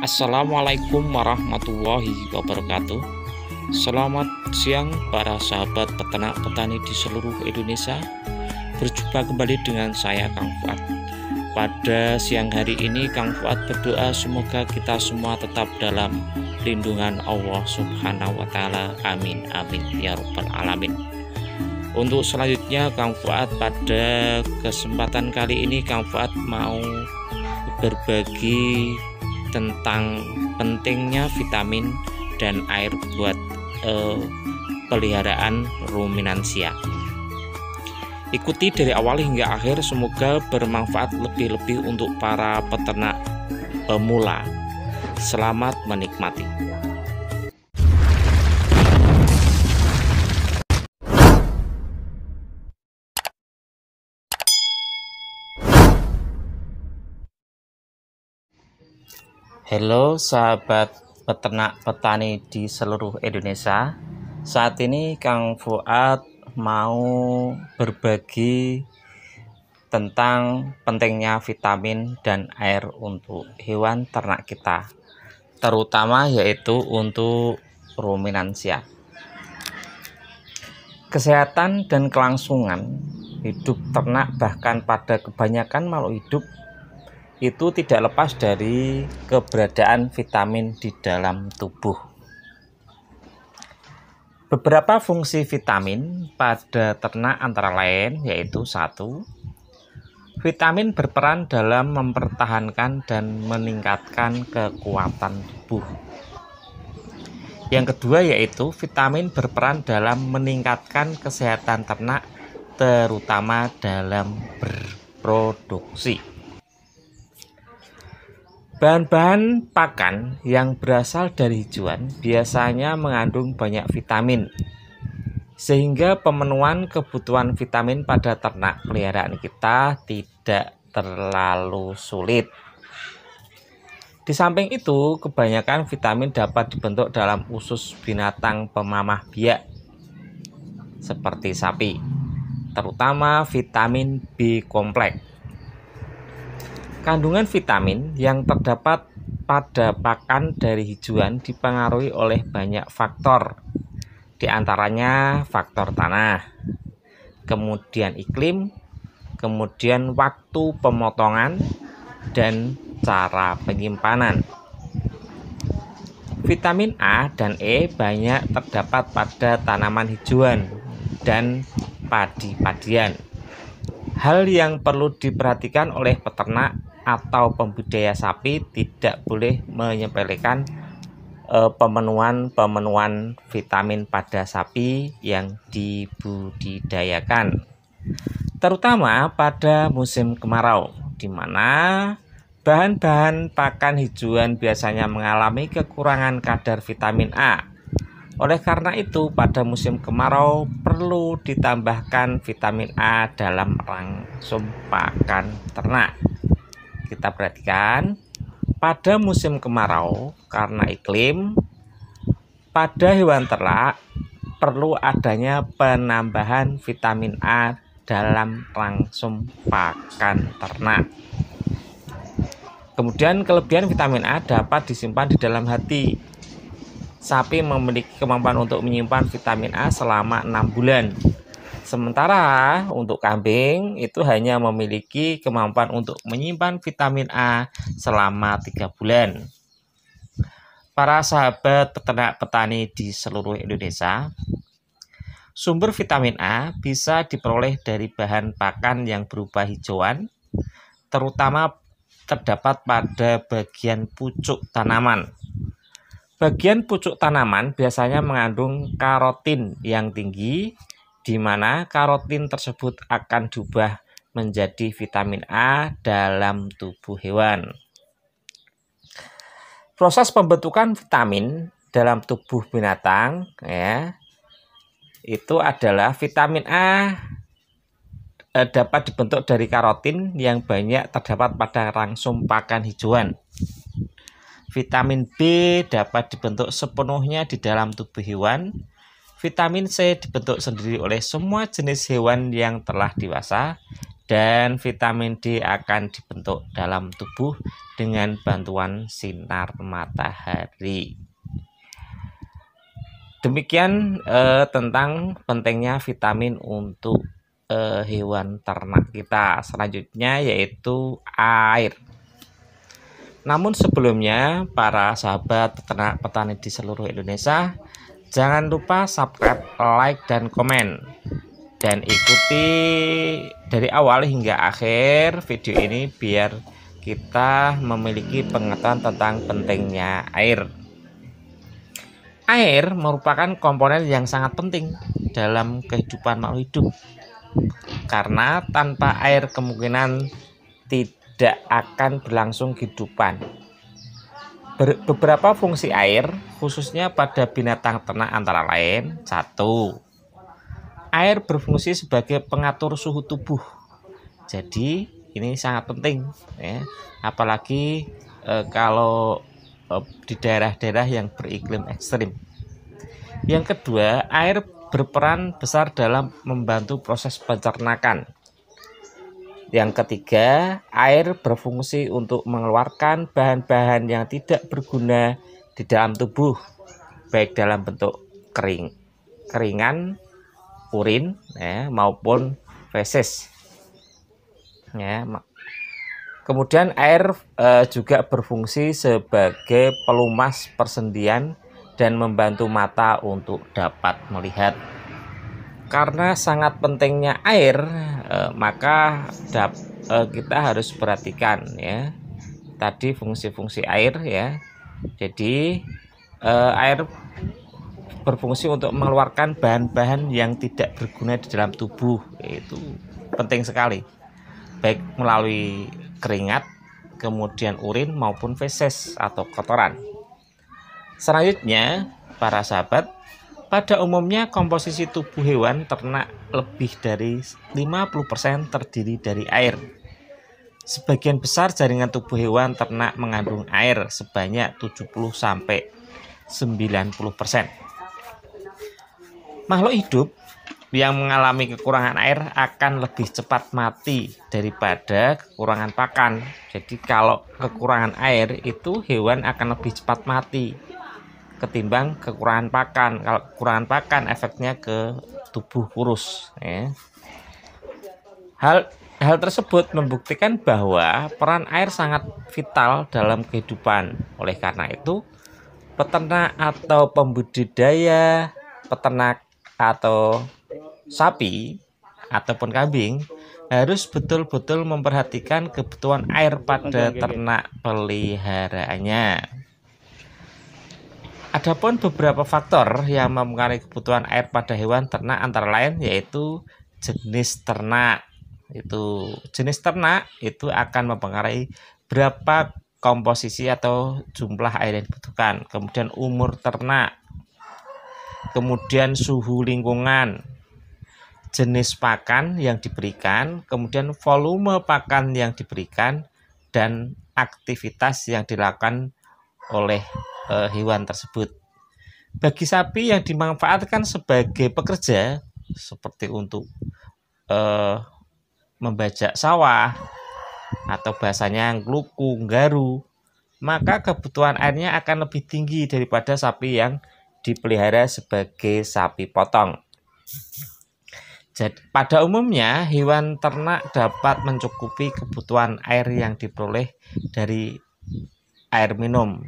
Assalamualaikum warahmatullahi wabarakatuh. Selamat siang para sahabat peternak petani di seluruh Indonesia. Berjumpa kembali dengan saya Kang Fuad. Pada siang hari ini Kang Fuad berdoa semoga kita semua tetap dalam lindungan Allah Subhanahu wa taala. Amin amin ya rabbal alamin. Untuk selanjutnya Kang Fuad pada kesempatan kali ini Kang Fuad mau berbagi tentang pentingnya vitamin dan air buat peliharaan ruminansia. Ikuti dari awal hingga akhir, semoga bermanfaat lebih-lebih untuk para peternak pemula. Selamat menikmati. Halo sahabat peternak petani di seluruh Indonesia. Saat ini Kang Fuad mau berbagi tentang pentingnya vitamin dan air untuk hewan ternak kita, terutama yaitu untuk ruminansia. Kesehatan dan kelangsungan hidup ternak, bahkan pada kebanyakan makhluk hidup, itu tidak lepas dari keberadaan vitamin di dalam tubuh. Beberapa fungsi vitamin pada ternak antara lain yaitu: 1. Vitamin berperan dalam mempertahankan dan meningkatkan kekuatan tubuh. Yang kedua yaitu vitamin berperan dalam meningkatkan kesehatan ternak, terutama dalam berproduksi. Bahan-bahan pakan yang berasal dari hijauan biasanya mengandung banyak vitamin, sehingga pemenuhan kebutuhan vitamin pada ternak peliharaan kita tidak terlalu sulit. Di samping itu, kebanyakan vitamin dapat dibentuk dalam usus binatang pemamah biak seperti sapi, terutama vitamin B kompleks. Kandungan vitamin yang terdapat pada pakan dari hijauan dipengaruhi oleh banyak faktor, di antaranya faktor tanah, kemudian iklim, kemudian waktu pemotongan, dan cara penyimpanan. Vitamin A dan E banyak terdapat pada tanaman hijauan dan padi-padian. Hal yang perlu diperhatikan oleh peternak atau pembudidaya sapi, tidak boleh menyepelekan pemenuhan vitamin pada sapi yang dibudidayakan, terutama pada musim kemarau, di mana bahan-bahan pakan hijauan biasanya mengalami kekurangan kadar vitamin A. Oleh karena itu, pada musim kemarau perlu ditambahkan vitamin A dalam rangsum pakan ternak. Kita perhatikan, pada musim kemarau karena iklim, pada hewan ternak perlu adanya penambahan vitamin A dalam rangsum pakan ternak. Kemudian kelebihan vitamin A dapat disimpan di dalam hati. Sapi memiliki kemampuan untuk menyimpan vitamin A selama 6 bulan. Sementara untuk kambing itu hanya memiliki kemampuan untuk menyimpan vitamin A selama 3 bulan. Para sahabat peternak petani di seluruh Indonesia, sumber vitamin A bisa diperoleh dari bahan pakan yang berupa hijauan, terutama terdapat pada bagian pucuk tanaman. Bagian pucuk tanaman biasanya mengandung karotin yang tinggi, di mana karotin tersebut akan diubah menjadi vitamin A dalam tubuh hewan. Proses pembentukan vitamin dalam tubuh binatang itu adalah vitamin A dapat dibentuk dari karotin yang banyak terdapat pada rangsum pakan hijauan. Vitamin B dapat dibentuk sepenuhnya di dalam tubuh hewan. Vitamin C dibentuk sendiri oleh semua jenis hewan yang telah dewasa, dan vitamin D akan dibentuk dalam tubuh dengan bantuan sinar matahari. Demikian tentang pentingnya vitamin untuk hewan ternak kita. Selanjutnya yaitu air. Namun sebelumnya, para sahabat peternak petani di seluruh Indonesia, jangan lupa subscribe, like, dan komen. Dan ikuti dari awal hingga akhir video ini biar kita memiliki pengetahuan tentang pentingnya air. Air merupakan komponen yang sangat penting dalam kehidupan makhluk hidup. Karena tanpa air kemungkinan tidak akan berlangsung kehidupan. Beberapa fungsi air khususnya pada binatang ternak antara lain: 1. Air berfungsi sebagai pengatur suhu tubuh. Jadi ini sangat penting ya. Apalagi kalau di daerah-daerah yang beriklim ekstrim. Yang kedua, air berperan besar dalam membantu proses pencernaan. Yang ketiga, air berfungsi untuk mengeluarkan bahan-bahan yang tidak berguna di dalam tubuh, baik dalam bentuk keringan, urin ya, maupun feses. Ya, kemudian air juga berfungsi sebagai pelumas persendian dan membantu mata untuk dapat melihat. Karena sangat pentingnya air, maka kita harus perhatikan ya. Tadi fungsi-fungsi air ya. Jadi air berfungsi untuk mengeluarkan bahan-bahan yang tidak berguna di dalam tubuh. Itu penting sekali. Baik melalui keringat, kemudian urin maupun feses atau kotoran. Selanjutnya, para sahabat, pada umumnya komposisi tubuh hewan ternak lebih dari 50% terdiri dari air. Sebagian besar jaringan tubuh hewan ternak mengandung air sebanyak 70-90%. Makhluk hidup yang mengalami kekurangan air akan lebih cepat mati daripada kekurangan pakan. Jadi kalau kekurangan air itu hewan akan lebih cepat mati ketimbang kekurangan pakan. Kalau kekurangan pakan efeknya ke tubuh kurus ya. Hal tersebut membuktikan bahwa peran air sangat vital dalam kehidupan. Oleh karena itu, peternak atau pembudidaya peternak atau sapi ataupun kambing harus betul-betul memperhatikan kebutuhan air pada ternak peliharaannya. Adapun beberapa faktor yang mempengaruhi kebutuhan air pada hewan ternak antara lain yaitu jenis ternak. Jenis ternak itu akan mempengaruhi berapa komposisi atau jumlah air yang dibutuhkan. Kemudian umur ternak, kemudian suhu lingkungan, jenis pakan yang diberikan, kemudian volume pakan yang diberikan, dan aktivitas yang dilakukan oleh hewan tersebut. Bagi sapi yang dimanfaatkan sebagai pekerja, seperti untuk membajak sawah atau bahasanya ngluku, nggaru, maka kebutuhan airnya akan lebih tinggi daripada sapi yang dipelihara sebagai sapi potong. Jadi, pada umumnya hewan ternak dapat mencukupi kebutuhan air yang diperoleh dari air minum,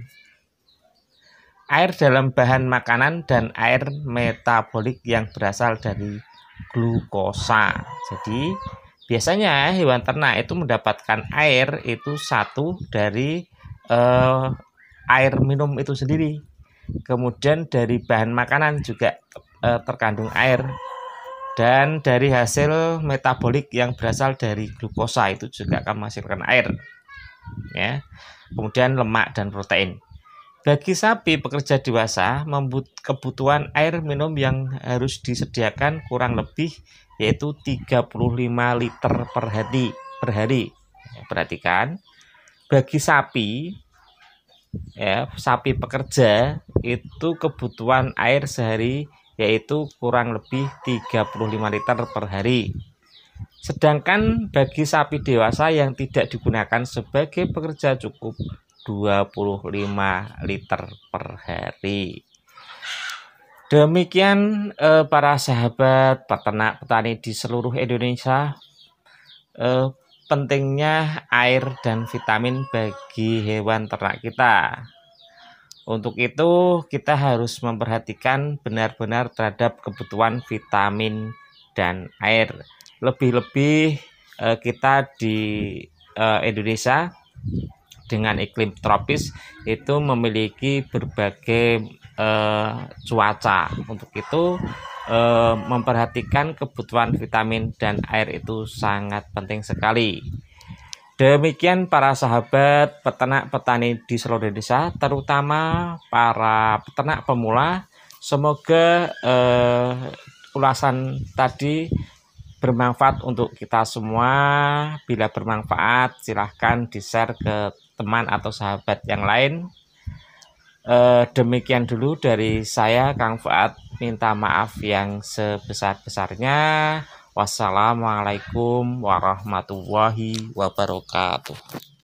air dalam bahan makanan, dan air metabolik yang berasal dari glukosa. Jadi biasanya hewan ternak itu mendapatkan air itu satu dari air minum itu sendiri. Kemudian dari bahan makanan juga terkandung air. Dan dari hasil metabolik yang berasal dari glukosa itu juga akan menghasilkan air ya. Kemudian lemak dan protein. Bagi sapi pekerja dewasa, kebutuhan air minum yang harus disediakan kurang lebih yaitu 35 liter per hari. Perhatikan, bagi sapi ya, sapi pekerja itu kebutuhan air sehari yaitu kurang lebih 35 liter per hari. Sedangkan bagi sapi dewasa yang tidak digunakan sebagai pekerja cukup 25 liter per hari. Demikian para sahabat peternak petani di seluruh Indonesia, pentingnya air dan vitamin bagi hewan ternak kita. Untuk itu kita harus memperhatikan benar-benar terhadap kebutuhan vitamin dan air. Lebih-lebih kita di Indonesia dengan iklim tropis itu memiliki berbagai cuaca. Untuk itu memperhatikan kebutuhan vitamin dan air itu sangat penting sekali. Demikian para sahabat peternak petani di seluruh Indonesia, terutama para peternak pemula. Semoga ulasan tadi bermanfaat untuk kita semua. Bila bermanfaat, silahkan di-share ke teman atau sahabat yang lain. Demikian dulu dari saya, Kang Fuad. Minta maaf yang sebesar-besarnya. Wassalamualaikum warahmatullahi wabarakatuh.